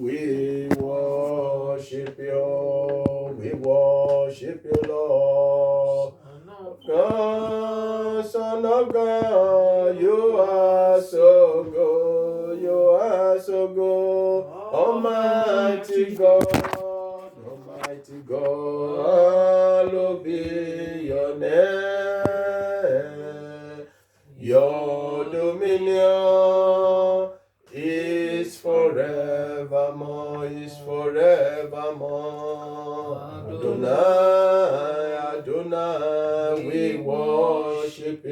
we worship you, Lord. God, Son of God, you are so good, you are so good, Almighty God, Almighty God, hallowed be your name. Your dominion is forevermore, is forevermore. Adonai, Adonai, we worship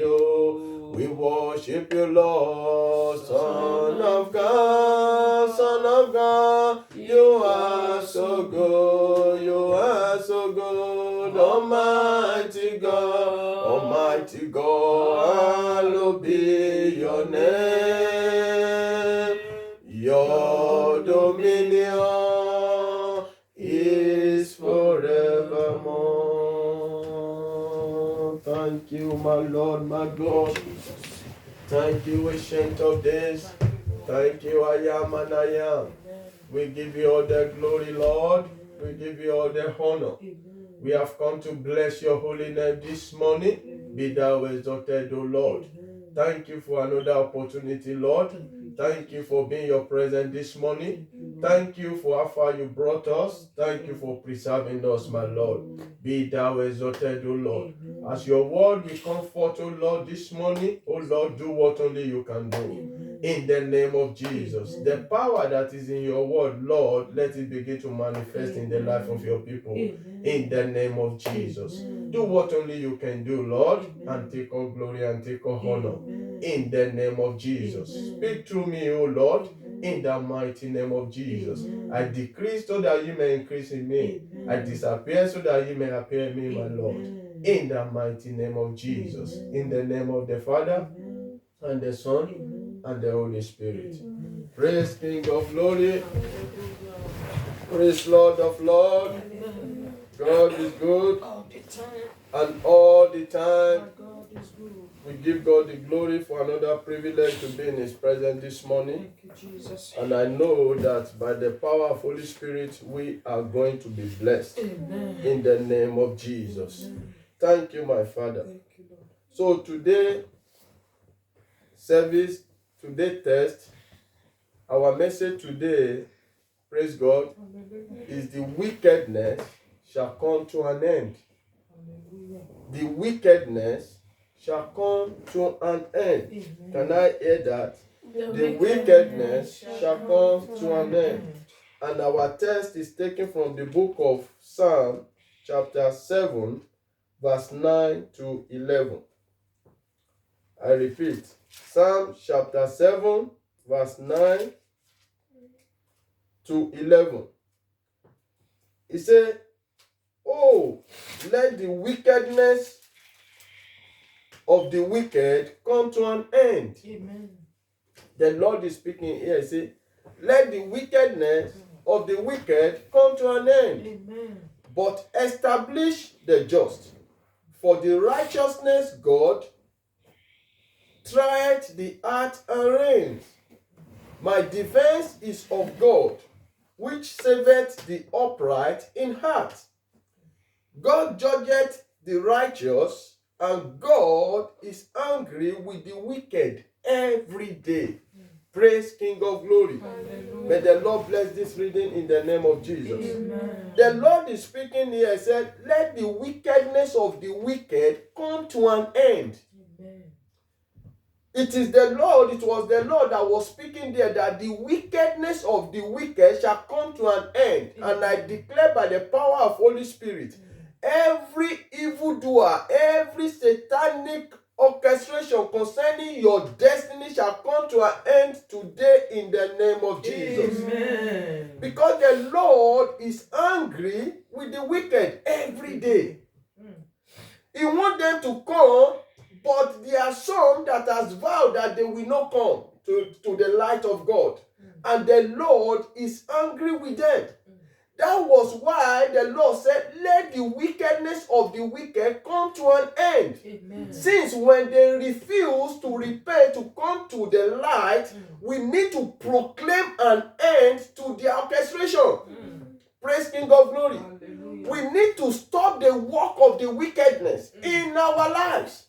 you, Lord, Son of God, you are so good, you are so good, Almighty God, hallowed be your name. Your dominion is forevermore. Thank you, my Lord, my God. Thank you, Ancient of Days. Thank you, I am and I am. We give you all the glory, Lord. We give you all the honor. We have come to bless your holy name this morning. Be thou exalted, O Lord. Thank you for another opportunity, Lord. Thank you for being your present this morning. Thank you for how far you brought us. Thank you for preserving us, my Lord. Be thou exalted, O Lord. As your word will come forth, O Lord, this morning, O Lord, do what only you can do. In the name of Jesus. The power that is in your word, Lord, let it begin to manifest in the life of your people. In the name of Jesus. Do what only you can do, Lord, and take all glory and take all honor. In the name of Jesus. Speak through me, O Lord, in the mighty name of Jesus. I decrease so that you may increase in me. I disappear so that you may appear in me, my Lord. In the mighty name of Jesus. In the name of the Father, and the Son, and the Holy Spirit. Praise King of glory. Praise Lord of Lords. God is good. And all the time. We give God the glory for another privilege to be in His presence this morning. Thank you, Jesus. And I know that by the power of Holy Spirit, we are going to be blessed. Amen. In the name of Jesus. Amen. Thank you, my Father. Thank you, Lord. So today, service, today test, our message today, praise God, is the wickedness shall come to an end. Hallelujah. The wickedness shall come to an end. Amen. Can I hear that? The wickedness shall come to an end. And our text is taken from the book of Psalm, chapter 7, verse 9 to 11. I repeat, Psalm chapter 7, verse 9 to 11. It says, oh, let the wickedness of the wicked come to an end. Amen. The Lord is speaking here. He says, let the wickedness of the wicked come to an end. Amen. But establish the just. For the righteousness God trieth the heart and reins. My defense is of God, which saveth the upright in heart. God judgeth the righteous, and God is angry with the wicked every day. Praise King of glory. Hallelujah. May the Lord bless this reading in the name of Jesus. Amen. The Lord is speaking here and said, let the wickedness of the wicked come to an end. Amen. It was the Lord that was speaking there, that the wickedness of the wicked shall come to an end. And I declare by the power of Holy Spirit, every evildoer, every satanic orchestration concerning your destiny shall come to an end today in the name of Jesus. Amen. Because the Lord is angry with the wicked every day. He wants them to come, but there are some that has vowed that they will not come to the light of God. And the Lord is angry with them. That was why the Lord said, let the wickedness of the wicked come to an end. Amen. Since when they refuse to repent, to come to the light, we need to proclaim an end to their orchestration. Praise King of Glory. Hallelujah. We need to stop the work of the wickedness in our lives.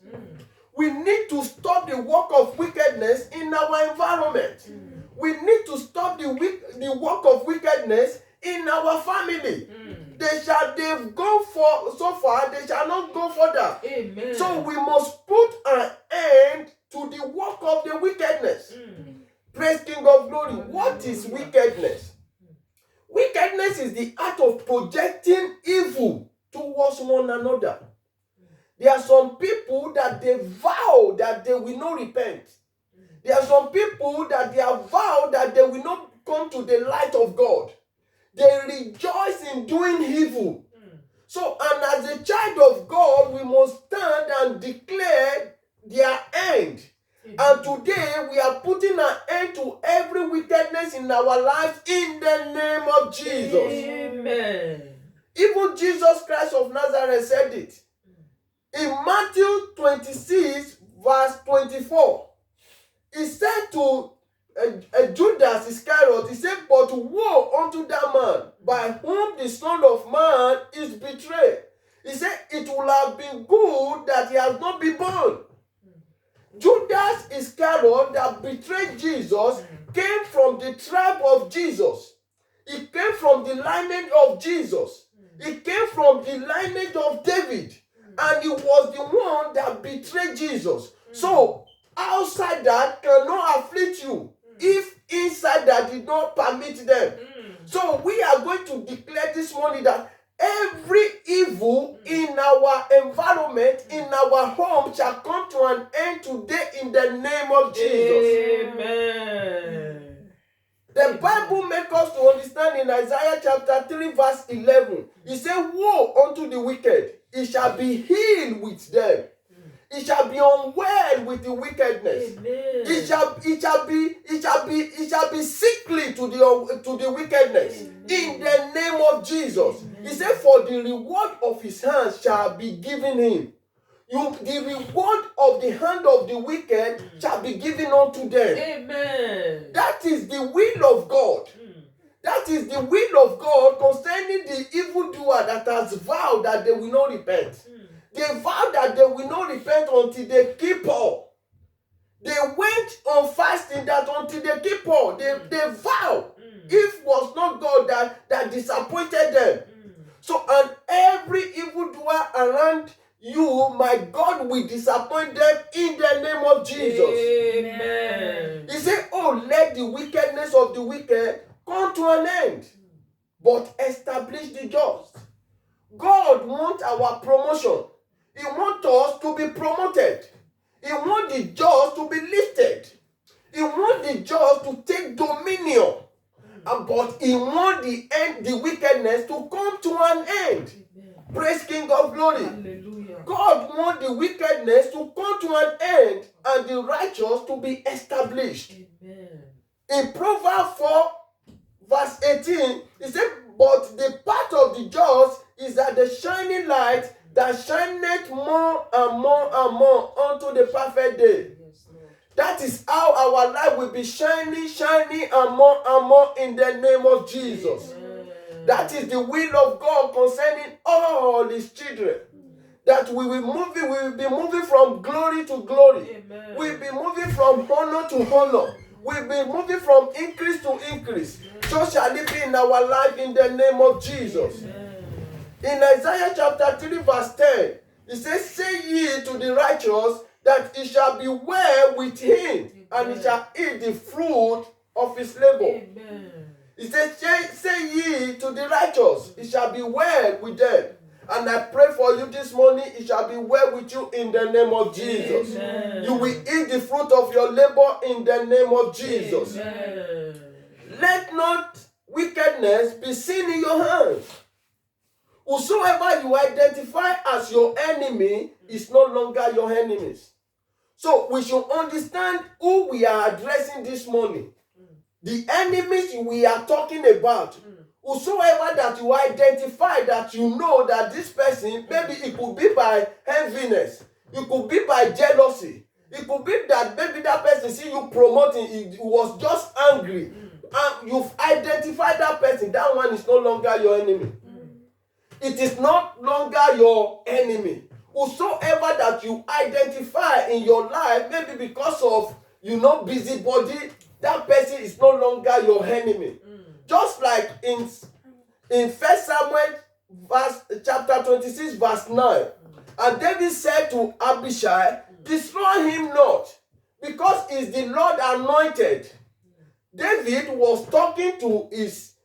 We need to stop the work of wickedness in our environment. We need to stop the work of wickedness in our family. They've gone so far, they shall not go further. Amen. So we must put an end to the work of the wickedness. Praise King of Glory. What is wickedness? Wickedness is the act of projecting evil towards one another. There are some people that they vow that they will not repent. There are some people that they have vowed that they will not come to the light of God. They rejoice in doing evil. So, and as a child of God, we must stand and declare their end. And today, we are putting an end to every wickedness in our lives in the name of Jesus. Amen. Even Jesus Christ of Nazareth said it. In Matthew 26, verse 24, he said to Judas Iscariot, he said, "But woe unto that man by whom the Son of Man is betrayed." He said, "It would have been good that he has not been born." Judas Iscariot that betrayed Jesus came from the tribe of Jesus. He came from the lineage of Jesus. He came from the lineage of David. And he was the one that betrayed Jesus. So, outside that cannot afflict you if inside that did not permit them. So, we are going to declare this morning that every evil in our environment, in our home, shall come to an end today in the name of Jesus. Amen. The Bible makes us to understand in Isaiah chapter 3 verse 11. He said, "Woe unto the wicked, he shall be healed with them. He shall be unwell with the wickedness. Amen. He shall be sickly to the wickedness." In the name of Jesus. He said, "For the reward of his hands shall be given him." The reward of the hand of the wicked shall be given unto them. Amen. That is the will of God. That is the will of God concerning the evildoer that has vowed that they will not repent. They vowed that they will not repent until they keep all. They went on fasting that until they keep all. They vowed. If it was not God that disappointed them. So, and every evildoer around you, my God will disappoint them in the name of Jesus. Amen. He said, "Oh, let the wickedness of the wicked come to an end, but establish the just." God wants our promotion. He wants us to be promoted. He wants the just to be lifted. He wants the just to take dominion. But he wants the wickedness to come to an end. Praise King of Glory. Hallelujah. God wants the wickedness to come to an end and the righteous to be established. Amen. In Proverbs 4, verse 18, it said, "But the path of the just is as the shining light that shineth more and more and more unto the perfect day." Yes, Lord. That is how our life will be shining and more in the name of Jesus. Amen. That is the will of God concerning all his children. That we will be moving from glory to glory. Amen. We'll be moving from honor to honor. We'll be moving from increase to increase. So shall it be in our life in the name of Jesus. Amen. In Isaiah chapter 3 verse 10, it says, "Say ye to the righteous that he shall be well with him, and he shall eat the fruit of his labor." Amen. He says, "Say ye to the righteous, it shall be well with them." And I pray for you this morning, it shall be well with you in the name of Jesus. Amen. You will eat the fruit of your labor in the name of Jesus. Amen. Let not wickedness be seen in your hands. Whosoever you identify as your enemy is no longer your enemies. So we should understand who we are addressing this morning. The enemies we are talking about. Whosoever that you identify that you know that this person, maybe it could be by enviness, it could be by jealousy, it could be that maybe that person see you promoting, he was just angry. you've identified that person, that one is no longer your enemy. It is not longer your enemy. Whosoever that you identify in your life, maybe because of, busybody, that person is no longer your enemy. Just like in 1 Samuel chapter 26 verse 9, and David said to Abishai, destroy him not, because he's the Lord anointed. David was talking to his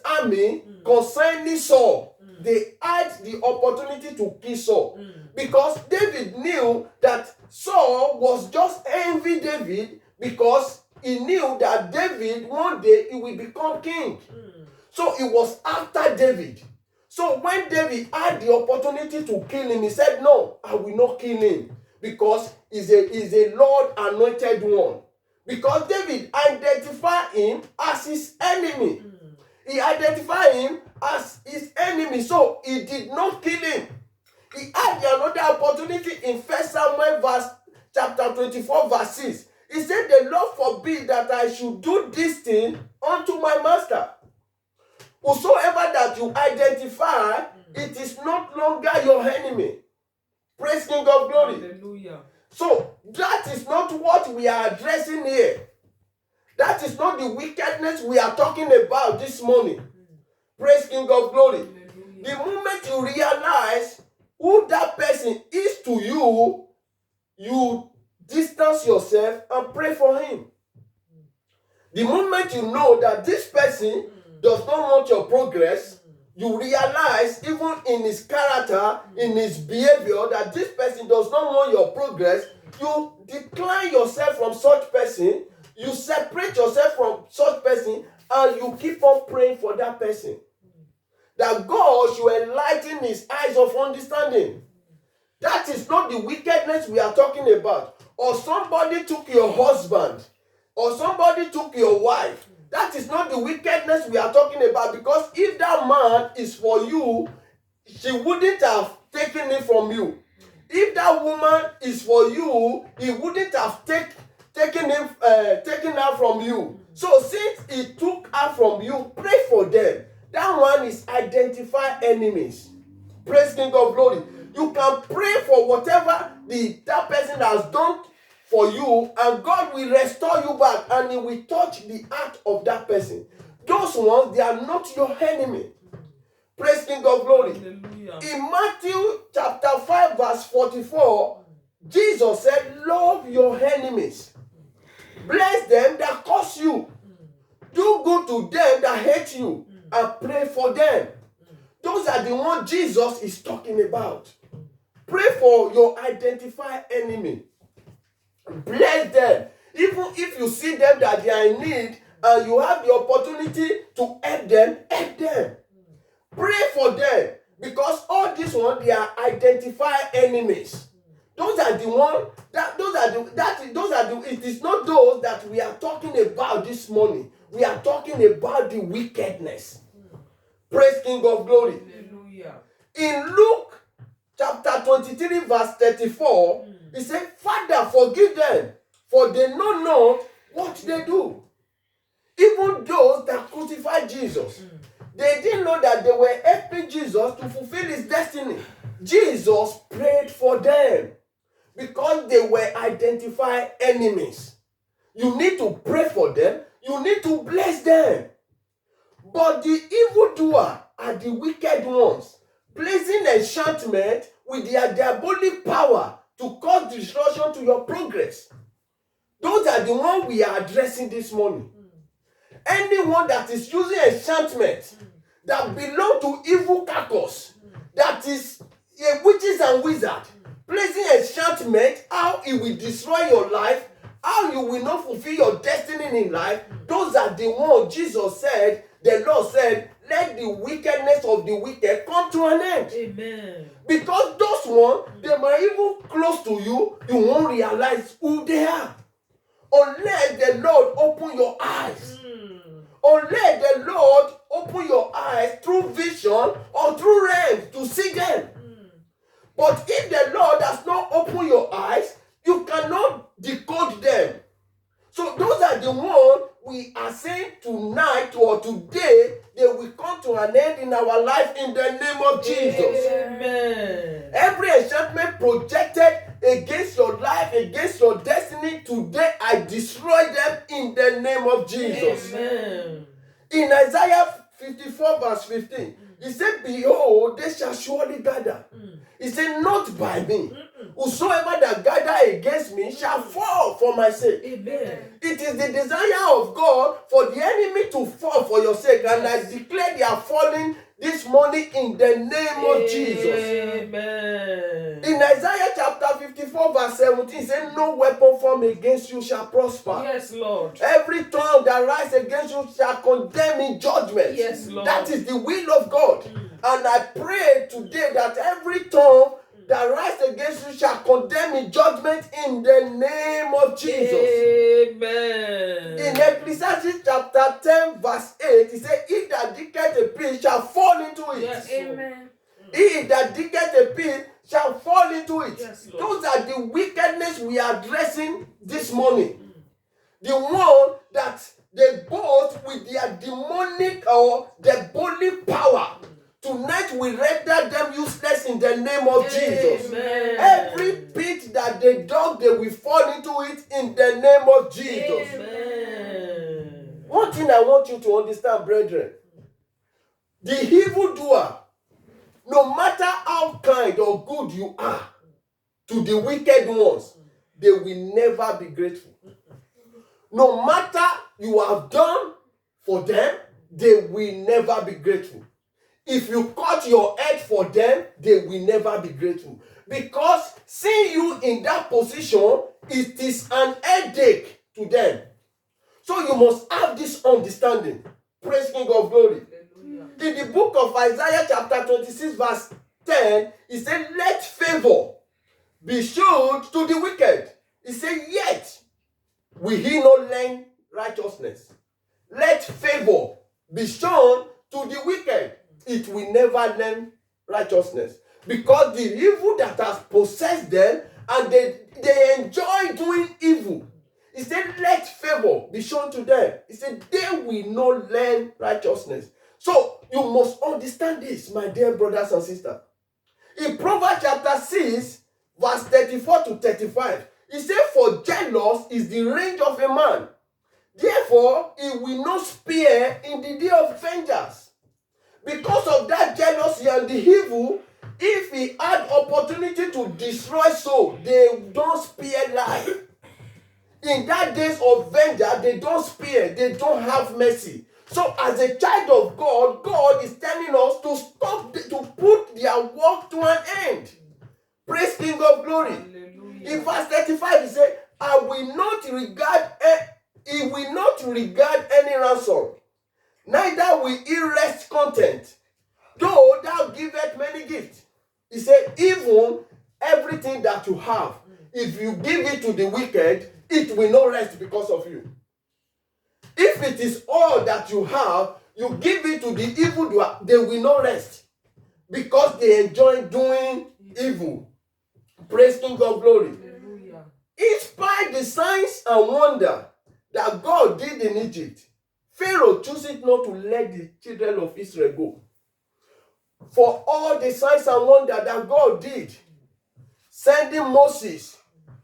army concerning Saul. They had the opportunity to kill Saul because David knew that Saul was just envy David because he knew that David one day he will become king. So he was after David. So when David had the opportunity to kill him, he said, no, I will not kill him because he's a Lord anointed one. Because David identified him as his enemy. He identified him as his enemy, so he did not kill him. He had another opportunity in 1 Samuel chapter 24 verse 6. He said, the Lord forbid that I should do this thing unto my master. Whosoever that you identify, it is not longer your enemy. Praise King of Glory. Hallelujah. So that is not what we are addressing here. That is not the wickedness we are talking about this morning. Praise King of Glory. Hallelujah. The moment you realize who that person is to you, you distance yourself and pray for him. The moment you know that this person does not want your progress, you realize even in his character, in his behavior, that this person does not want your progress, you decline yourself from such person, you separate yourself from such person, and you keep on praying for that person. That God should enlighten his eyes of understanding. That is not the wickedness we are talking about. Or somebody took your husband, or somebody took your wife. That is not the wickedness we are talking about, because if that man is for you, she wouldn't have taken it from you. If that woman is for you, he wouldn't have taken her from you. So since he took her from you, pray for them. That one is identify enemies. Praise King of Glory. You can pray for whatever that person has done for you, and God will restore you back, and he will touch the heart of that person. Those ones, they are not your enemy. Praise King of Glory. Hallelujah. In Matthew chapter 5 verse 44, Jesus said, love your enemies. Bless them that curse you. Do good to them that hate you, and pray for them. Those are the ones Jesus is talking about. Pray for your identified enemy. Bless them. Even if you see them that they are in need and you have the opportunity to help them, help them. Pray for them, because all these ones, they are identified enemies. Those are the ones it is not those that we are talking about this morning. We are talking about the wickedness. Praise King of Glory. Hallelujah. In Luke chapter 23 verse 34, he said, Father, forgive them, for they know not what they do. Even those that crucified Jesus, they didn't know that they were helping Jesus to fulfill his destiny. Jesus prayed for them because they were identified enemies. You need to pray for them. You need to bless them. But the evildoer are the wicked ones, placing enchantment with their diabolic power to cause destruction to your progress. Those are the ones we are addressing this morning. Anyone that is using enchantment that belong to evil carcass, that is witches and wizards, placing enchantment, how it will destroy your life, how you will not fulfill your destiny in life, those are the ones Jesus said, the Lord said, let the wickedness of the wicked come to an end. Amen. Because those ones, they might even close to you, you won't realize who they are. Unless the Lord open your eyes. Unless the Lord open your eyes through vision or through realms to see them. But if the Lord does not open your eyes, you cannot decode them. So those are the ones we are saying tonight or today, they will come to an end in our life in the name of Jesus. Amen. Every enchantment projected against your life, against your destiny, today I destroy them in the name of Jesus. Amen. In Isaiah 54 verse 15, he said, behold, they shall surely gather. He said, not by me. Whosoever that gather against me shall fall for my sake. Amen. It is the desire of God for the enemy to fall for your sake. And I declare they are falling this morning in the name of Jesus. Amen. In Isaiah chapter 54 verse 17, it says, no weapon formed against you shall prosper. Yes, Lord. Every tongue that rises against you shall condemn in judgment. Yes, Lord. That is the will of God. And I pray today that every tongue that rises against you shall condemn in judgment in the name of Jesus. Amen. In Ecclesiastes chapter 10 verse 8, he said, he that diggeth a pit shall fall into it. Yes, Amen. He that diggeth a pit shall fall into it. Yes, Lord. Those are the wickedness we are addressing this morning. The one that they boast with their demonic or diabolic power. Tonight we render them useless in the name of Jesus. Amen. Every pit that they dug, they will fall into it in the name of Jesus. Amen. One thing I want you to understand, brethren. The evildoer, no matter how kind or good you are to the wicked ones, they will never be grateful. No matter you have done for them, they will never be grateful. If you cut your head for them, they will never be grateful. Because seeing you in that position, it is an headache to them. So you must have this understanding. Praise King of Glory. In the book of Isaiah chapter 26 verse 10, he said, let favor be shown to the wicked. He said, yet will he not learn righteousness. Let favor be shown to the wicked. It will never learn righteousness. Because the evil that has possessed them, and they enjoy doing evil. He said, let favor be shown to them. He said, they will not learn righteousness. So, you must understand this, my dear brothers and sisters. In Proverbs chapter 6, verse 34 to 35, he said, for jealous is the range of a man. Therefore, he will not spare in the day of vengeance. Because of that jealousy and the evil, if he had opportunity to destroy soul, they don't spare life. In that days of vengeance, they don't spare, they don't have mercy. So as a child of God, God is telling us to stop, to put their work to an end. Praise King of Glory. Hallelujah. In verse 35, he said, I will not regard, he will not regard any ransom, neither will he rest content, though thou givest many gifts. He said, even everything that you have, if you give it to the wicked, it will not rest because of you. If it is all that you have, you give it to the evildoer, they will not rest because they enjoy doing evil. Praise King of Glory. Hallelujah. In spite the signs and wonder that God did in Egypt, Pharaoh chose not to let the children of Israel go. For all the signs and wonder that God did, sending Moses,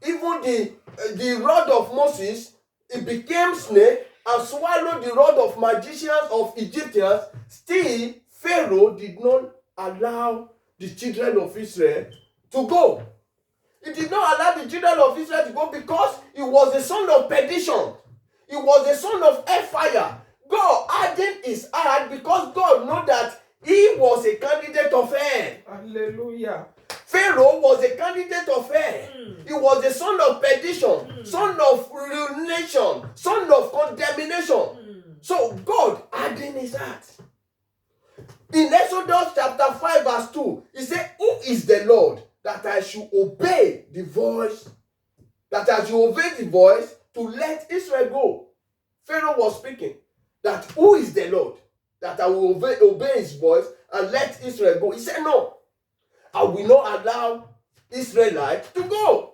even the rod of Moses, it became snake and swallowed the rod of magicians of Egyptians. Still, Pharaoh did not allow the children of Israel to go. He did not allow the children of Israel to go because he was the son of perdition. He was the son of hellfire. God hardened his heart because God knew that he was a candidate of hell. Hallelujah. Pharaoh was a candidate of hell. He was the son of perdition, son of ruination, son of condemnation. So God hardened his heart. In Exodus chapter 5 verse 2, he said, who is the Lord that I should obey the voice, that I should obey the voice to let Israel go? Pharaoh was speaking that who is the Lord that I will obey his voice and let Israel go? He said, no, I will not allow Israelites to go.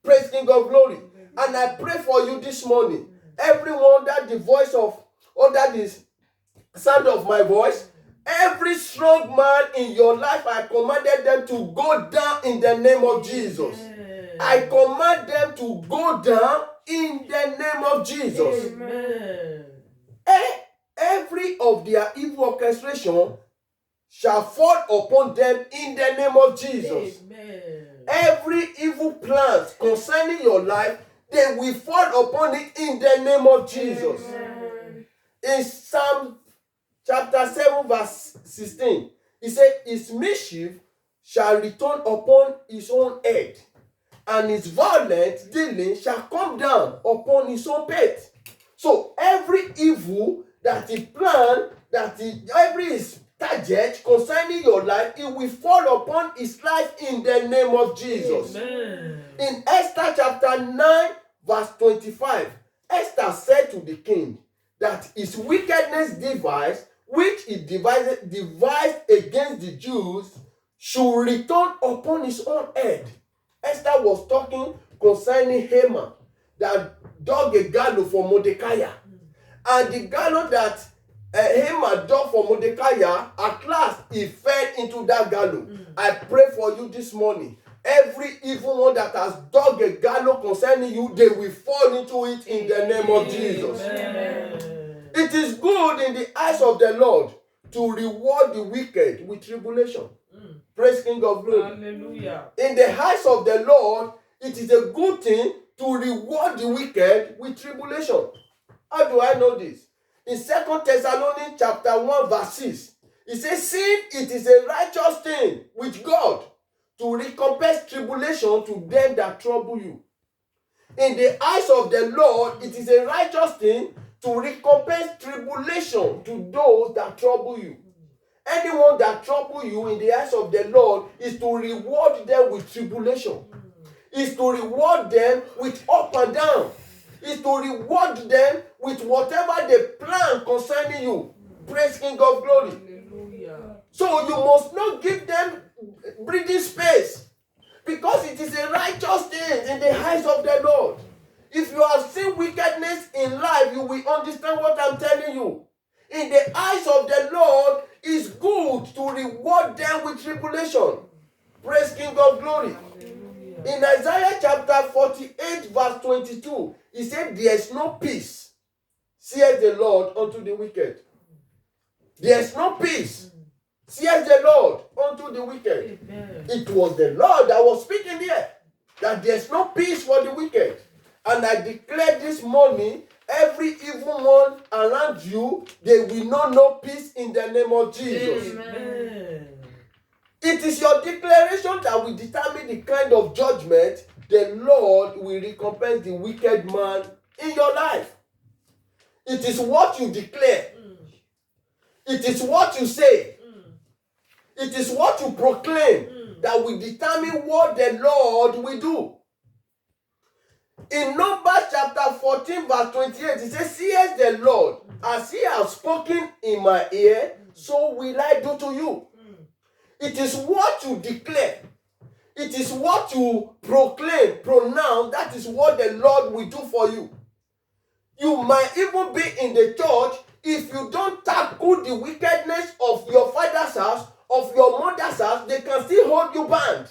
Praise King of Glory. And I pray for you this morning everyone that the voice of, or that is sound of my voice, every strong man in your life, I commanded them to go down in the name of Jesus. I command them to go down in the name of Jesus. Amen. Every of their evil orchestration shall fall upon them in the name of Jesus. Amen. Every evil plans concerning your life, they will fall upon it in the name of Jesus. Amen. In Psalm chapter 7 verse 16, he said, his mischief shall return upon his own head, and his violent dealing shall come down upon his own pet. So every evil that he planned, every target concerning your life, it will fall upon his life in the name of Jesus. Amen. In Esther chapter 9 verse 25, Esther said to the king that his wickedness device, which he devised against the Jews, should return upon his own head. Esther was talking concerning Haman that dug a gallows for Mordecai. And the gallows that Haman dug for Mordecai, at last he fell into that gallows. I pray for you this morning. Every evil one that has dug a gallows concerning you, they will fall into it in the name of Jesus. Amen. It is good in the eyes of the Lord to reward the wicked with tribulation. Praise King of Glory. Hallelujah. In the eyes of the Lord, it is a good thing to reward the wicked with tribulation. How do I know this? In 2 Thessalonians chapter 1 verse 6, it says, "Sin, it is a righteous thing with God to recompense tribulation to them that trouble you." In the eyes of the Lord, it is a righteous thing to recompense tribulation to those that trouble you. Anyone that trouble you in the eyes of the Lord is to reward them with tribulation. Is to reward them with up and down. Is to reward them with whatever they plan concerning you. Praise King of Glory. Hallelujah. So you must not give them breathing space, because it is a righteous thing in the eyes of the Lord. If you have seen wickedness in life, you will understand what I'm telling you. In the eyes of the Lord, it's good to reward them with tribulation. Praise King of Glory. Hallelujah. In Isaiah chapter 48 verse 22, he said, "There is no peace, says the Lord, unto the wicked." There is no peace, says the Lord, unto the wicked. Amen. It was the Lord that was speaking here, that there is no peace for the wicked. And I declare this morning, every evil one around you, they will not know peace in the name of Jesus. Amen. It is your declaration that will determine the kind of judgment the Lord will recompense the wicked man in your life. It is what you declare. It is what you say. It is what you proclaim that will determine what the Lord will do. In Numbers chapter 14 verse 28, it says, "Seest the Lord, as he has spoken in my ear, so will I do to you." It is what you declare. It is what you proclaim, pronounce. That is what the Lord will do for you. You might even be in the church. If you don't tackle the wickedness of your father's house, of your mother's house, they can still hold you bound.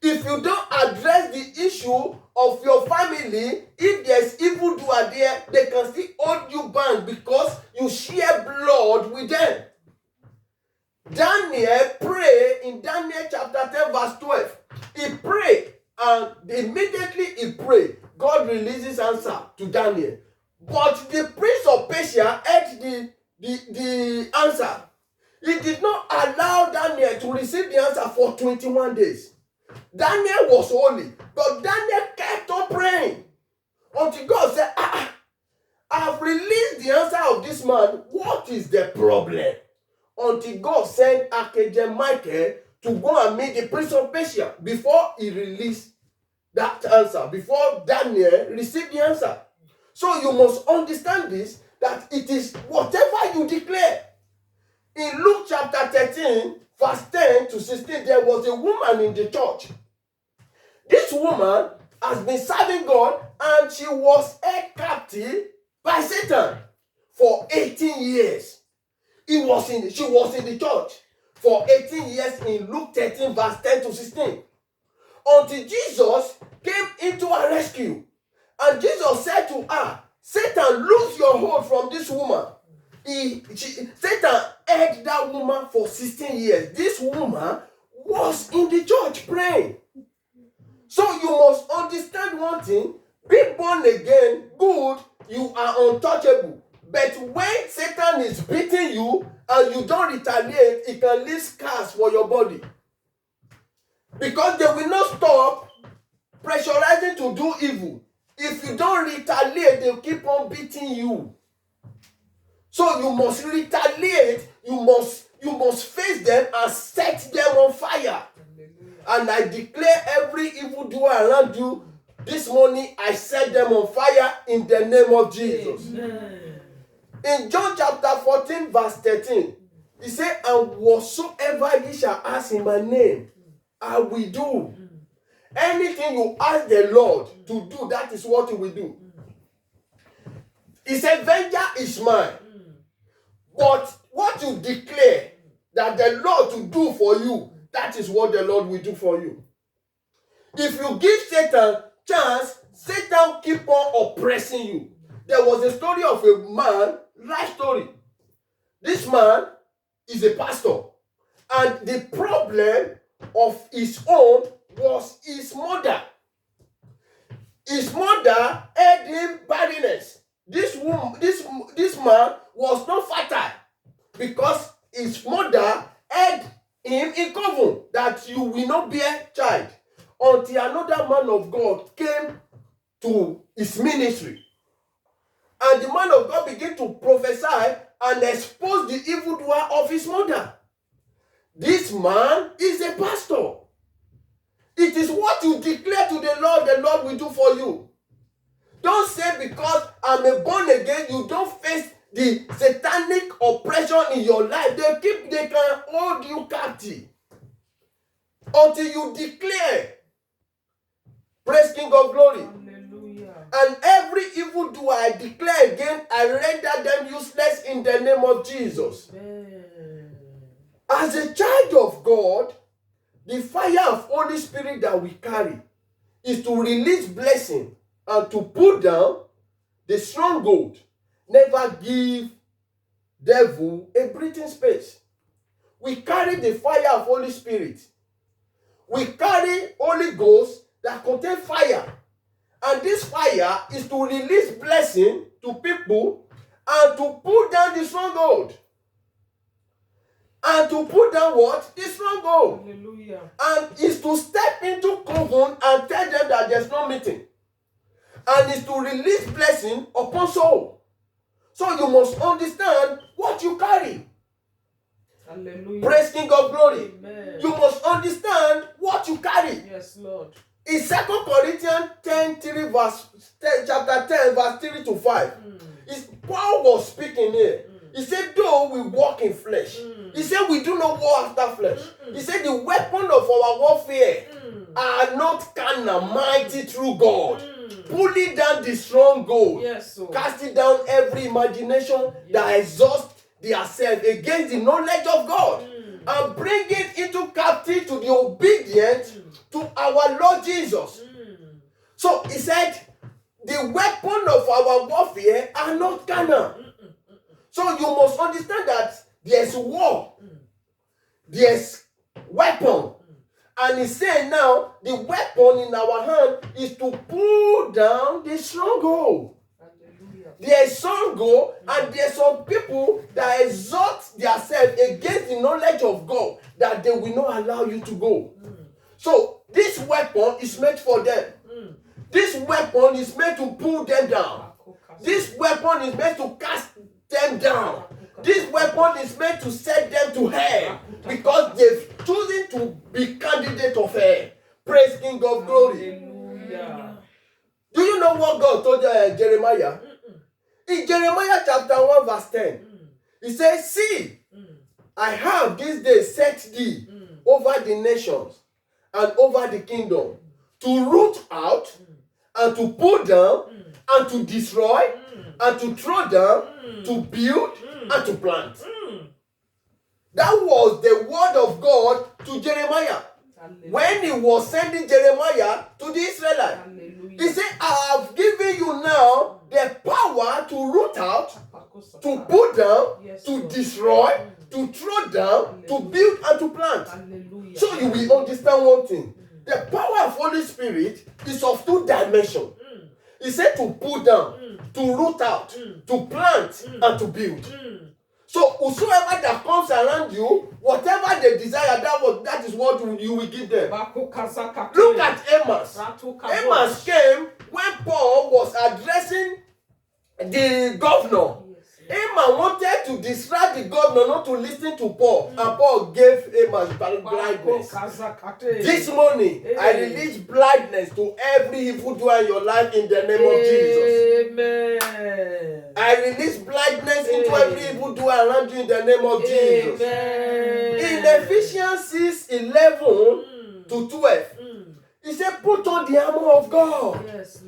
If you don't address the issue of your family, if there's evildoer there, they can still hold you bound because you share blood with them. Daniel prayed in Daniel chapter 10 verse 12. He prayed, and immediately he prayed, God releases answer to Daniel. But the prince of Persia heard the answer. He did not allow Daniel to receive the answer for 21 days. Daniel was holy, but Daniel kept on praying until God said, I have released the answer of this man. What is the problem? Until God sent Archangel Michael to go and meet the prince of Persia before he released that answer, before Daniel received the answer. So you must understand this, that it is whatever you declare. In Luke chapter 13, verse 10 to 16, there was a woman in the church. This woman, has been serving God, and she was held captive by Satan for 18 years. She was in the church for 18 years in Luke 13, verse 10 to 16. Until Jesus came into her rescue. And Jesus said to her, Satan, lose your hold from this woman. Satan held that woman for 16 years. This woman was in the church praying. So you must understand one thing. Being born again, good, you are untouchable. But when Satan is beating you and you don't retaliate, it can leave scars for your body. Because they will not stop pressurizing to do evil. If you don't retaliate, they'll keep on beating you. So you must retaliate. You must face them and set them on fire. And I declare every evildoer around you this morning, I set them on fire in the name of Jesus. Amen. In John chapter 14, verse 13, he said, and whatsoever ye shall ask in my name, I will do. Anything you ask the Lord to do, that is what he will do. He said, vengeance is mine. But what you declare that the Lord will do for you, that is what the Lord will do for you. If you give Satan chance, Satan keep on oppressing you. There was a story of a man, life story. This man is a pastor. And the problem of his own was his mother. His mother had him barrenness. This man was not fertile because his mother had him in covenant that you will not bear child until another man of God came to his ministry. And the man of God began to prophesy and expose the evildoer of his mother. This man is a pastor. It is what you declare to the Lord will do for you. Don't say because I'm a born again, you don't face the satanic oppression in your life. They can hold you captive until you declare. Praise King of Glory. Hallelujah. And every evildoer I declare again, I render them useless in the name of Jesus. Amen. As a child of God, the fire of Holy Spirit that we carry is to release blessing and to put down the stronghold. Never give devil a breathing space. We carry the fire of Holy Spirit. We carry Holy Ghost that contain fire. And this fire is to release blessing to people and to put down the stronghold. And to put down what? The stronghold. Hallelujah. And is to step into covenant and tell them that there's no meeting. And is to release blessing upon soul. So you must understand what you carry. Hallelujah. Praise King of Glory. Amen. You must understand what you carry. Yes, Lord. In 2 Corinthians 10, chapter 10, verse 3 to 5, Paul was speaking here. He said, though we walk in flesh, he said, we do not war after flesh. He said, the weapon of our warfare are not carnal, mighty through God. Pulling down the stronghold, Yes, so. casting down every imagination that exhausts themselves against the knowledge of God, and bringing into captivity to the obedience to our Lord Jesus. So he said, the weapon of our warfare are not carnal. So you must understand that there's war, there's weapon. And he's saying now, the weapon in our hand is to pull down the stronghold. Hallelujah. There's stronghold, and there's some people that exalt themselves against the knowledge of God, that they will not allow you to go. So this weapon is made for them. This weapon is made to pull them down. This weapon is made to cast them down. This weapon is meant to set them to hell because they've chosen to be candidate of hell. Praise King of Glory. Hallelujah. Do you know what God told Jeremiah? In Jeremiah chapter 1 verse 10, he says, see, I have this day set thee over the nations and over the kingdom to root out and to pull down, and to destroy, and to throw down, to build, and to plant. That was the word of God to Jeremiah. When he was sending Jeremiah to the Israelites, he said, I have given you now the power to root out, to put down, to destroy, to throw down, to build, and to plant. So you will understand one thing. The power of Holy Spirit is of two dimensions. He said to put down, to root out, to plant, and to build. So whosoever that comes around you, whatever they desire, that is what you will give them. Look at Amos. Amos came when Paul was addressing the governor. Amos wanted to distract the governor not to listen to Paul, and Paul gave Amos blindness. This morning, I release blindness to every evil doer in your life in the name of Jesus. Amen. I release blindness into every evil doer around you in the name of Jesus. In Ephesians 6:11 to 12, he said, put on the armor of God,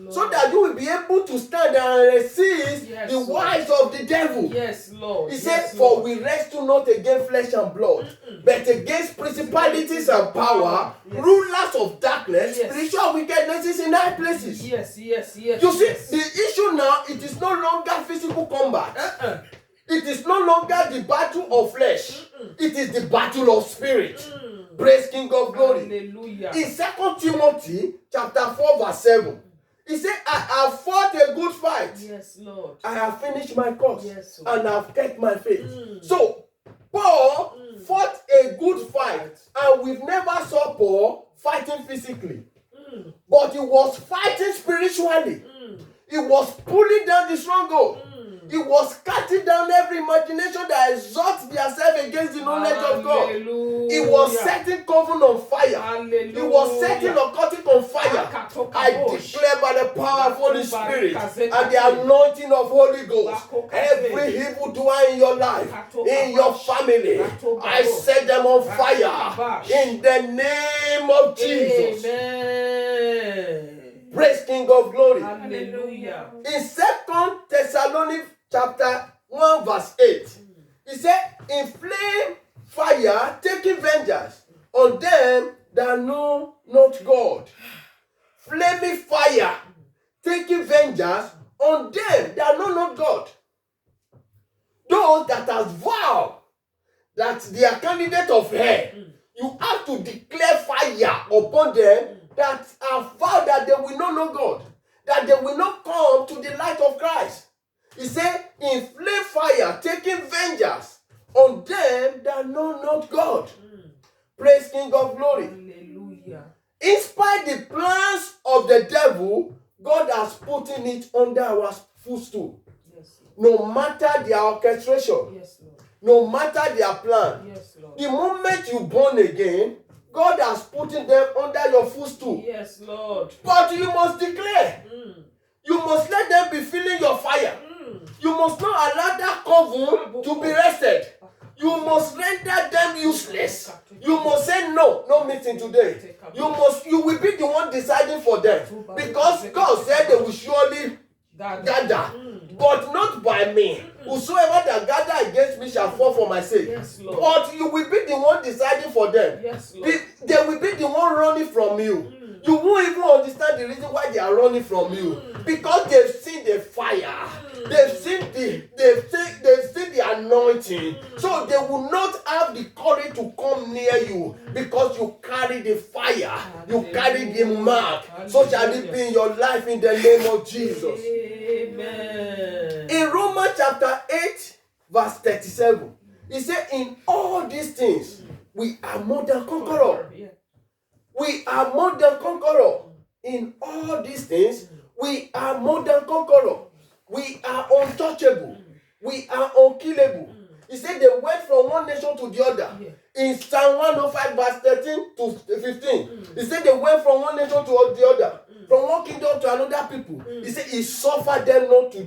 so that you will be able to stand and resist the wiles of the devil. Yes, Lord. He said, for we wrestle not against flesh and blood, but against principalities and power, rulers of darkness, spiritual wickednesses in high places. Yes. You see, the issue now, it is no longer physical combat. It is no longer the battle of flesh. It is the battle of spirit. Praise King of Glory. Hallelujah. In 2 Timothy chapter 4 verse 7, he said, I have fought a good fight. Yes, Lord. I have finished my course. Yes, and I have kept my faith. So, Paul fought a good fight. And we've never saw Paul fighting physically. But he was fighting spiritually. He was pulling down the stronghold. He was cutting down every imagination that exalts themselves against the knowledge of God. He was setting coven on fire. Hallelujah. He was setting occultic on fire. I declare by the power of Holy Spirit and the anointing of Holy Ghost, every evil doer in your life, in your family, I set them on fire in the name of Jesus. Amen. Praise King of Glory. Hallelujah. In 2 Thessalonians chapter 1 verse 8, he said, in flame fire taking vengeance on them that know not God. Flaming fire taking vengeance on them that know not God. Those that have vowed that they are candidate of hell, you have to declare fire upon them that have vowed that they will not know God, that they will not come to the light of Christ. He said, in flame fire, taking vengeance on them that know not God. Praise King of Glory. Hallelujah. In spite the plans of the devil, God has put it under our footstool. Yes, No matter their orchestration, yes, Lord. no matter their plan, Yes, Lord. the moment you born again, God has put them under your footstool. Yes, Lord. But you must declare. You must let them be feeling your fire. You must not allow that coven to be rested. You must render them useless. You must say no meeting today. You will be the one deciding for them. Because God said they will surely gather. But not by me. Whosoever that gather against me shall fall for my sake. Yes, Lord. But you will be the one deciding for them. Yes, Lord. They will be the one running from you. You won't even understand the reason why they are running from you. Because they've seen the fire. They've seen the anointing. So they will not have the courage to come near you because you carry the fire. You carry the mark. So shall it be in your life in the name of Jesus. Amen. In Romans chapter 8 verse 37, he said, in all these things we are more than conquerors. We are more than conquerors. In all these things, we are more than conquerors. We are untouchable. We are unkillable. He said they went from one nation to the other. In Psalm 105 verse 13 to 15, he said they went from one nation to the other, from one kingdom to another people. He said he suffered them not to